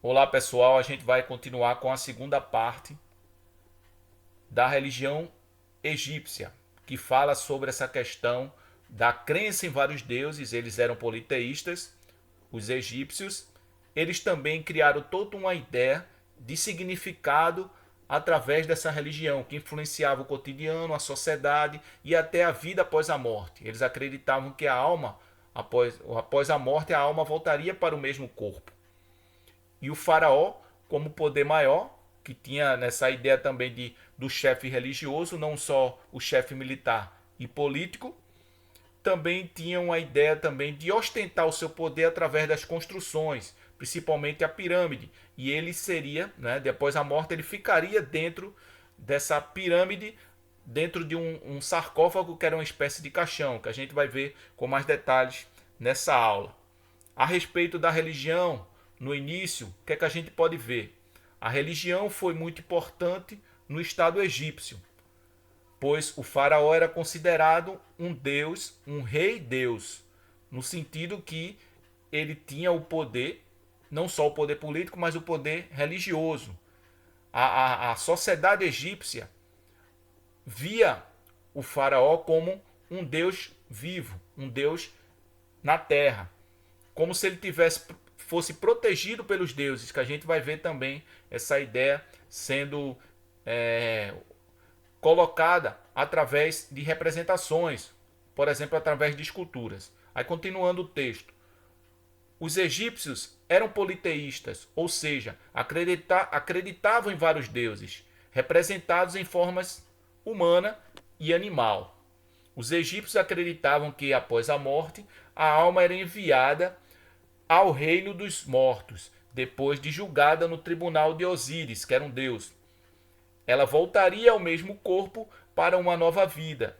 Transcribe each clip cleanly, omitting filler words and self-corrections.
Olá pessoal, a gente vai continuar com a segunda parte da religião egípcia, que fala sobre essa questão da crença em vários deuses. Eles eram politeístas, os egípcios. Eles também criaram toda uma ideia de significado através dessa religião, que influenciava o cotidiano, a sociedade e até a vida após a morte. Eles acreditavam que a alma, após a morte, a alma voltaria para o mesmo corpo. E o faraó, como poder maior, que tinha nessa ideia também do chefe religioso, não só o chefe militar e político, também tinha uma ideia também de ostentar o seu poder através das construções, principalmente a pirâmide. E ele seria, né, depois da morte, ele ficaria dentro dessa pirâmide, dentro de um sarcófago que era uma espécie de caixão, que a gente vai ver com mais detalhes nessa aula. A respeito da religião, no início, o que é que a gente pode ver? A religião foi muito importante no Estado egípcio, pois o faraó era considerado um deus, um rei-deus, no sentido que ele tinha o poder, não só o poder político, mas o poder religioso. A sociedade egípcia via o faraó como um deus vivo, um deus na terra, como se ele fosse protegido pelos deuses, que a gente vai ver também essa ideia sendo colocada através de representações, por exemplo, através de esculturas. Aí continuando o texto. Os egípcios eram politeístas, ou seja, acreditavam em vários deuses, representados em formas humana e animal. Os egípcios acreditavam que após a morte, a alma era enviada ao reino dos mortos, depois de julgada no tribunal de Osíris, que era um deus. Ela voltaria ao mesmo corpo para uma nova vida,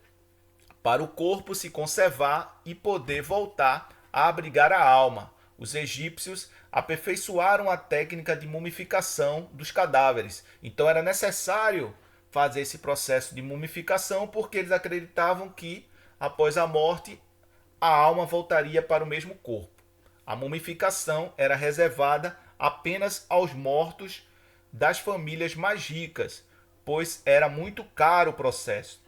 para o corpo se conservar e poder voltar a abrigar a alma. Os egípcios aperfeiçoaram a técnica de mumificação dos cadáveres. Então era necessário fazer esse processo de mumificação porque eles acreditavam que após a morte a alma voltaria para o mesmo corpo. A mumificação era reservada apenas aos mortos das famílias mais ricas, pois era muito caro o processo.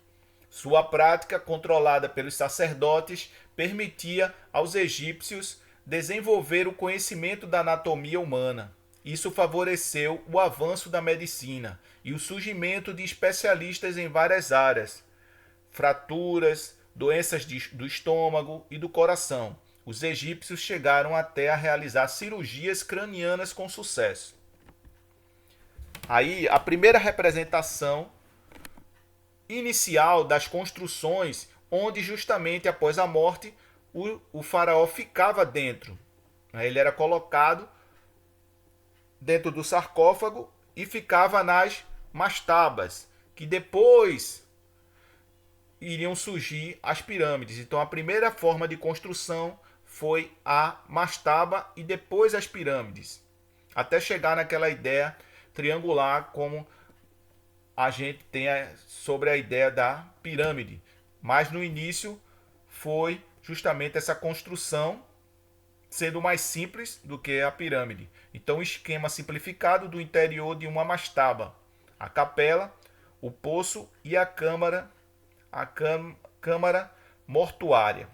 Sua prática, controlada pelos sacerdotes, permitia aos egípcios desenvolver o conhecimento da anatomia humana. Isso favoreceu o avanço da medicina e o surgimento de especialistas em várias áreas: fraturas, doenças do estômago e do coração. Os egípcios chegaram até a realizar cirurgias cranianas com sucesso. Aí, a primeira representação inicial das construções, onde justamente após a morte o faraó ficava dentro. Ele era colocado dentro do sarcófago e ficava nas mastabas, que depois iriam surgir as pirâmides. Então a primeira forma de construção foi a mastaba e depois as pirâmides, até chegar naquela ideia triangular como a gente tem sobre a ideia da pirâmide. Mas no início foi justamente essa construção sendo mais simples do que a pirâmide. Então, o esquema simplificado do interior de uma mastaba, a capela, o poço e a câmara mortuária.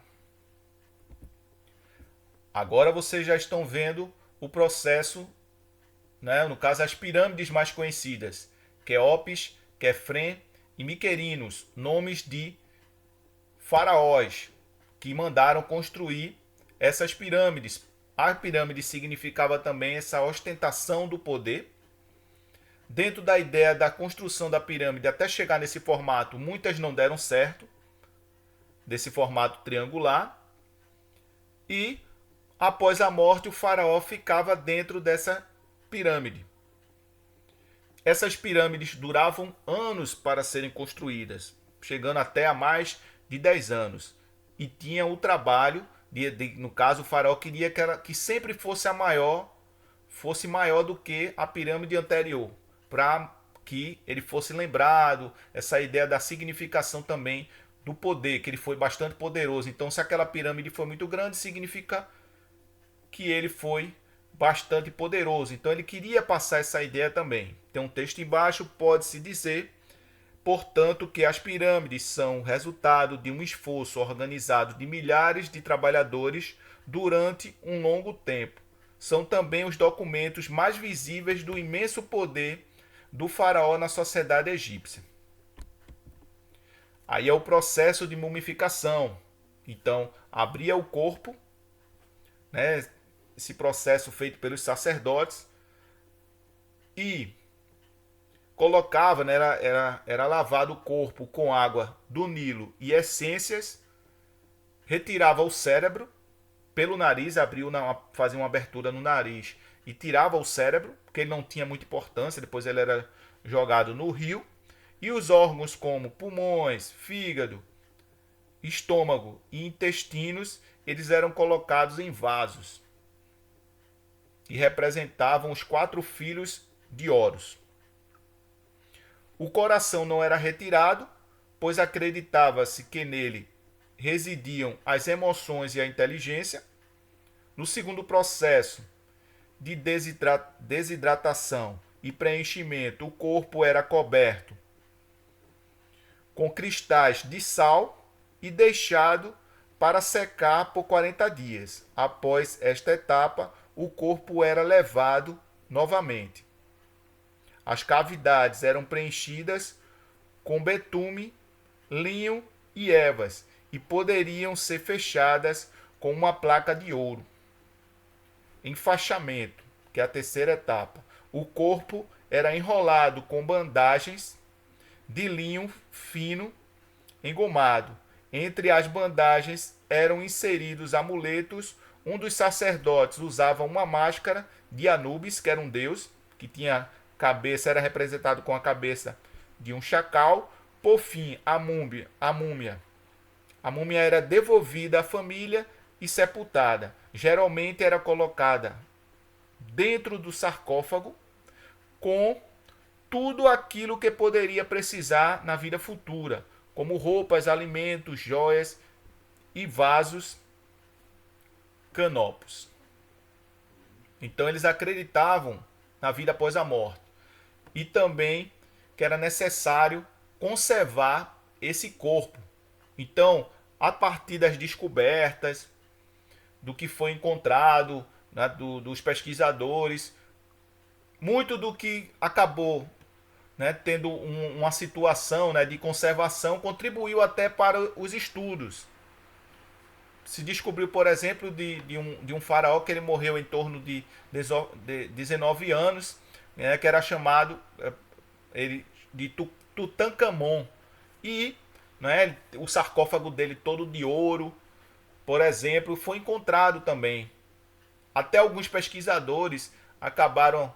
Agora vocês já estão vendo o processo, né? No caso, as pirâmides mais conhecidas: Quéopes, Quefren e Miquerinos, nomes de faraós que mandaram construir essas pirâmides. A pirâmide significava também essa ostentação do poder. Dentro da ideia da construção da pirâmide, até chegar nesse formato, muitas não deram certo, desse formato triangular. E após a morte, o faraó ficava dentro dessa pirâmide. Essas pirâmides duravam anos para serem construídas, chegando até a mais de 10 anos. E tinha o trabalho, no caso o faraó queria que sempre fosse fosse maior do que a pirâmide anterior, para que ele fosse lembrado, essa ideia da significação também do poder, que ele foi bastante poderoso. Então se aquela pirâmide foi muito grande, significa que ele foi bastante poderoso. Então ele queria passar essa ideia também. Tem um texto embaixo, pode-se dizer, portanto, que as pirâmides são resultado de um esforço organizado de milhares de trabalhadores durante um longo tempo. São também os documentos mais visíveis do imenso poder do faraó na sociedade egípcia. Aí é o processo de mumificação. Então, abria o corpo, né, esse processo feito pelos sacerdotes, e colocava, né, era lavado o corpo com água do Nilo e essências, retirava o cérebro pelo nariz, fazia uma abertura no nariz e tirava o cérebro, porque ele não tinha muita importância, depois ele era jogado no rio, e os órgãos como pulmões, fígado, estômago e intestinos, eles eram colocados em vasos e representavam os 4 filhos de Horus. O coração não era retirado, pois acreditava-se que nele residiam as emoções e a inteligência. No segundo processo de desidratação e preenchimento, o corpo era coberto com cristais de sal e deixado para secar por 40 dias. Após esta etapa, o corpo era levado novamente. As cavidades eram preenchidas com betume, linho e ervas e poderiam ser fechadas com uma placa de ouro. Enfaixamento, que é a terceira etapa. O corpo era enrolado com bandagens de linho fino engomado. Entre as bandagens eram inseridos amuletos. Um dos sacerdotes usava uma máscara de Anubis, que era um deus, que tinha cabeça, era representado com a cabeça de um chacal. Por fim, a múmia. A múmia era devolvida à família e sepultada. Geralmente era colocada dentro do sarcófago com tudo aquilo que poderia precisar na vida futura, como roupas, alimentos, joias e vasos canopos. Então eles acreditavam na vida após a morte e também que era necessário conservar esse corpo. Então, a partir das descobertas, do que foi encontrado, né, dos pesquisadores, muito do que acabou, né, tendo uma situação, né, de conservação contribuiu até para os estudos. Se descobriu, por exemplo, de um faraó que ele morreu em torno de 19 anos, né, que era chamado de Tutankhamon. E, né, o sarcófago dele todo de ouro, por exemplo, foi encontrado também. Até alguns pesquisadores acabaram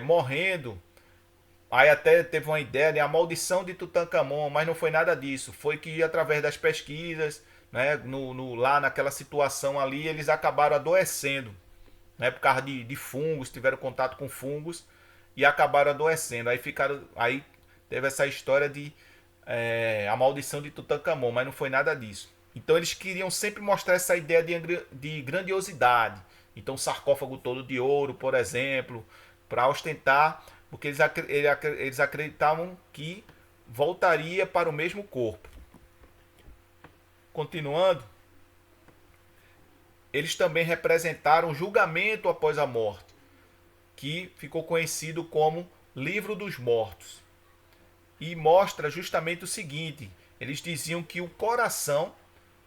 morrendo. Aí até teve uma ideia de a maldição de Tutankhamon, mas não foi nada disso. Foi que através das pesquisas, né, lá naquela situação ali, eles acabaram adoecendo, né, por causa de fungos, tiveram contato com fungos e acabaram adoecendo. Aí teve essa história de a maldição de Tutankhamon, mas não foi nada disso. Então eles queriam sempre mostrar essa ideia de grandiosidade. Então o sarcófago todo de ouro, por exemplo, para ostentar, porque eles acreditavam que voltaria para o mesmo corpo. Continuando, eles também representaram o julgamento após a morte, que ficou conhecido como Livro dos Mortos. E mostra justamente o seguinte: eles diziam que o coração,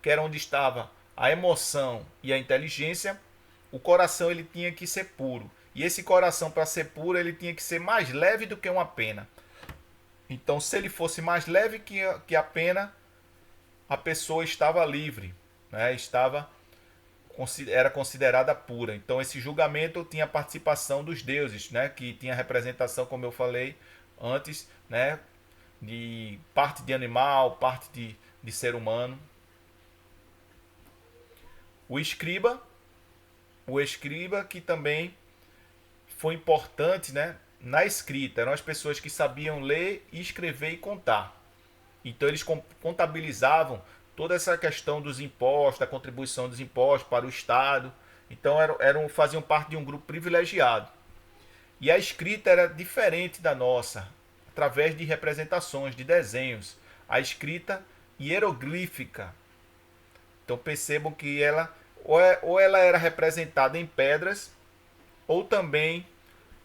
que era onde estava a emoção e a inteligência, o coração ele tinha que ser puro. E esse coração, para ser puro, ele tinha que ser mais leve do que uma pena. Então, se ele fosse mais leve que a pena, a pessoa estava livre, né? Era considerada pura. Então, esse julgamento tinha a participação dos deuses, né? Que tinha representação, como eu falei antes, né? De parte de animal, parte de ser humano. O escriba que também foi importante, né, na escrita. Eram as pessoas que sabiam ler, escrever e contar. Então eles contabilizavam toda essa questão dos impostos, da contribuição dos impostos para o Estado. Então faziam parte de um grupo privilegiado. E a escrita era diferente da nossa, através de representações, de desenhos. A escrita hieroglífica. Então percebam que ela ou ela era representada em pedras ou também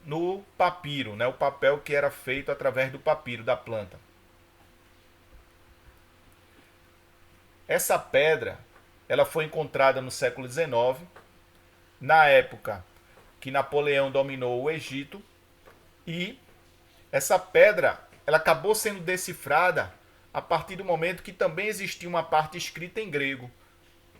no papiro, né? O papel que era feito através do papiro da planta. Essa pedra ela foi encontrada no século XIX, na época que Napoleão dominou o Egito, e essa pedra ela acabou sendo decifrada a partir do momento que também existia uma parte escrita em grego,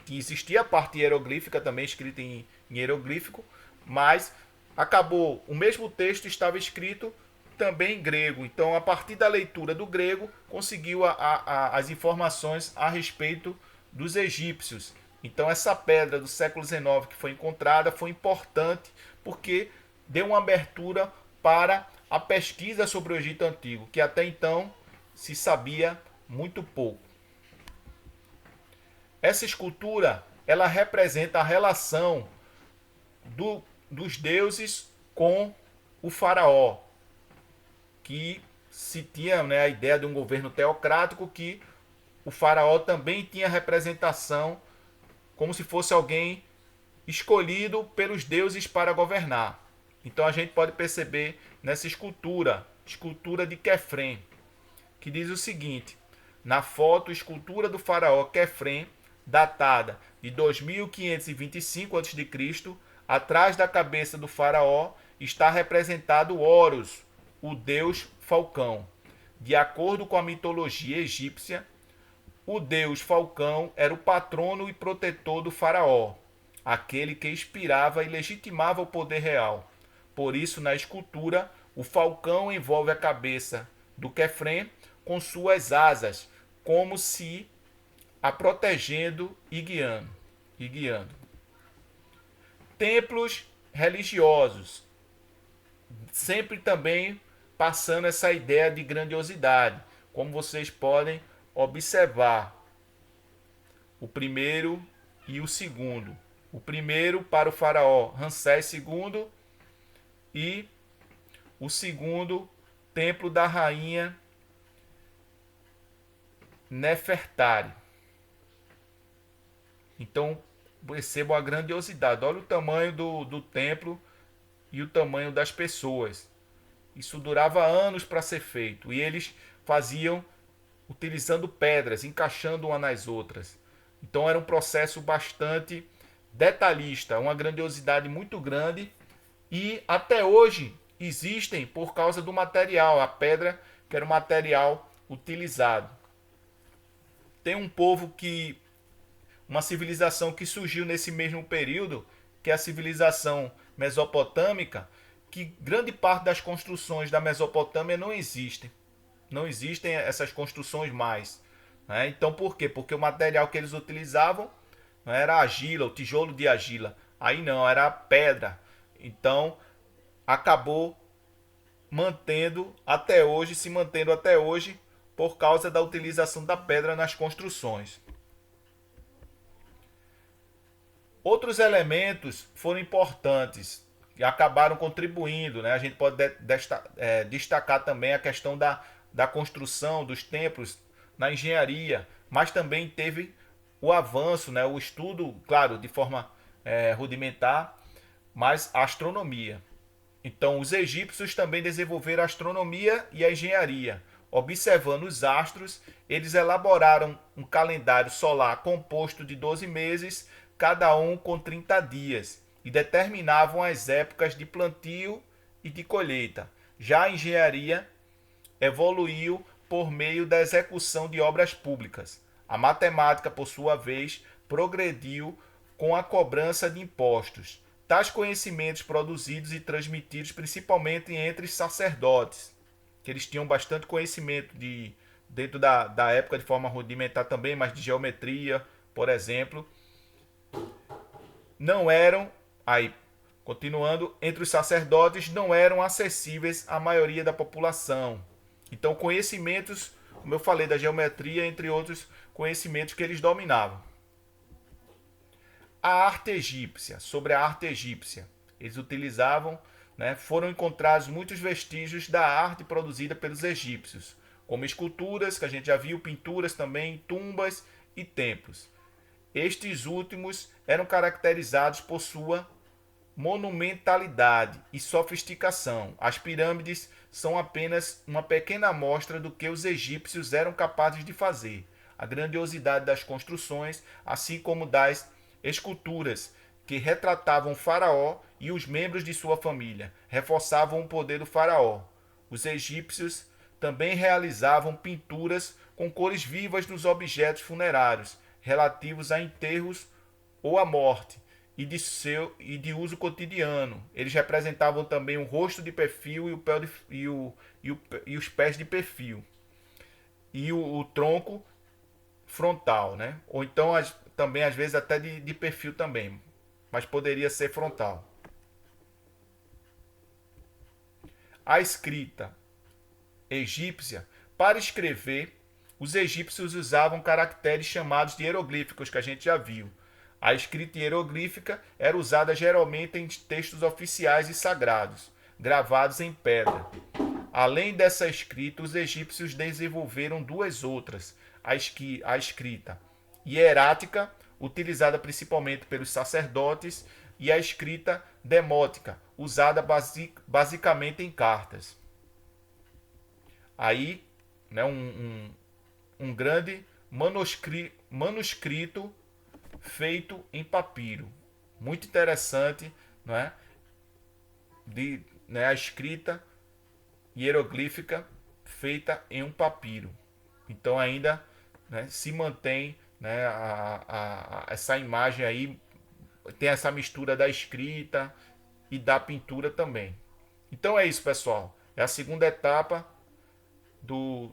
que existia a parte hieroglífica também escrita em hieroglífico, mas acabou, o mesmo texto estava escrito também em grego. Então, a partir da leitura do grego, conseguiu as informações a respeito dos egípcios. Então, essa pedra do século XIX que foi encontrada foi importante porque deu uma abertura para a pesquisa sobre o Egito Antigo, que até então se sabia muito pouco. Essa escultura ela representa a relação dos deuses com o faraó, que se tinha, né, a ideia de um governo teocrático, que o faraó também tinha representação como se fosse alguém escolhido pelos deuses para governar. Então a gente pode perceber nessa escultura de Quefrem, que diz o seguinte: na foto, escultura do faraó Quefrem, datada de 2525 a.C., atrás da cabeça do faraó está representado Horus, o deus falcão. De acordo com a mitologia egípcia, o deus falcão era o patrono e protetor do faraó, aquele que inspirava e legitimava o poder real. Por isso, na escultura, o falcão envolve a cabeça do Quefrem com suas asas, como se a protegendo e guiando. Templos religiosos, sempre também passando essa ideia de grandiosidade, como vocês podem observar. O primeiro e o segundo. O primeiro para o faraó Ramsés II e o segundo, templo da rainha Nefertari. Então, percebam a grandiosidade. Olha o tamanho do templo e o tamanho das pessoas. Isso durava anos para ser feito. E eles faziam utilizando pedras, encaixando uma nas outras. Então era um processo bastante detalhista, uma grandiosidade muito grande. E até hoje existem por causa do material, a pedra que era o material utilizado. Tem um povo que uma civilização que surgiu nesse mesmo período, que é a civilização mesopotâmica, que grande parte das construções da Mesopotâmia não existem. Não existem essas construções mais. Né? Então por quê? Porque o material que eles utilizavam não era a argila, o tijolo de argila. Aí não, era a pedra. Então acabou se mantendo até hoje, por causa da utilização da pedra nas construções. Outros elementos foram importantes e acabaram contribuindo. Né? A gente pode destacar também a questão da construção dos templos na engenharia, mas também teve o avanço, né? O estudo, claro, de forma rudimentar, mas a astronomia. Então, os egípcios também desenvolveram a astronomia e a engenharia. Observando os astros, eles elaboraram um calendário solar composto de 12 meses, cada um com 30 dias, e determinavam as épocas de plantio e de colheita. Já a engenharia evoluiu por meio da execução de obras públicas. A matemática, por sua vez, progrediu com a cobrança de impostos. Tais conhecimentos produzidos e transmitidos principalmente entre sacerdotes, que eles tinham bastante conhecimento dentro da época de forma rudimentar também, mas de geometria, por exemplo, não eram, aí continuando, entre os sacerdotes não eram acessíveis à maioria da população. Então conhecimentos, como eu falei, da geometria, entre outros conhecimentos que eles dominavam. A arte egípcia, sobre a arte egípcia. Eles utilizavam, né, foram encontrados muitos vestígios da arte produzida pelos egípcios, como esculturas, que a gente já viu, pinturas também, tumbas e templos. Estes últimos eram caracterizados por sua monumentalidade e sofisticação. As pirâmides são apenas uma pequena amostra do que os egípcios eram capazes de fazer. A grandiosidade das construções, assim como das esculturas que retratavam o faraó e os membros de sua família, reforçavam o poder do faraó. Os egípcios também realizavam pinturas com cores vivas nos objetos funerários, relativos a enterros ou à morte, e de uso cotidiano. Eles representavam também o rosto de perfil e os pés de perfil. E o tronco frontal, né? Ou então também às vezes até de perfil também, mas poderia ser frontal. A escrita egípcia, para escrever, os egípcios usavam caracteres chamados de hieroglíficos, que a gente já viu. A escrita hieroglífica era usada geralmente em textos oficiais e sagrados, gravados em pedra. Além dessa escrita, os egípcios desenvolveram duas outras: a escrita hierática, utilizada principalmente pelos sacerdotes, e a escrita demótica, usada basicamente em cartas. Aí, né, um grande manuscrito feito em papiro. Muito interessante, não é? A escrita hieroglífica feita em um papiro. Então ainda, né, se mantém, né, essa imagem aí, tem essa mistura da escrita e da pintura também. Então é isso, pessoal. É a segunda etapa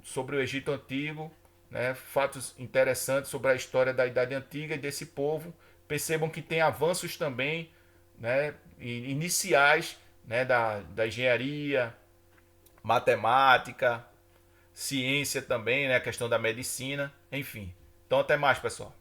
sobre o Egito Antigo, né, fatos interessantes sobre a história da Idade Antiga e desse povo. Percebam que tem avanços também, né, iniciais, né, da engenharia, matemática, ciência também, né, a questão da medicina, enfim. Então até mais, pessoal.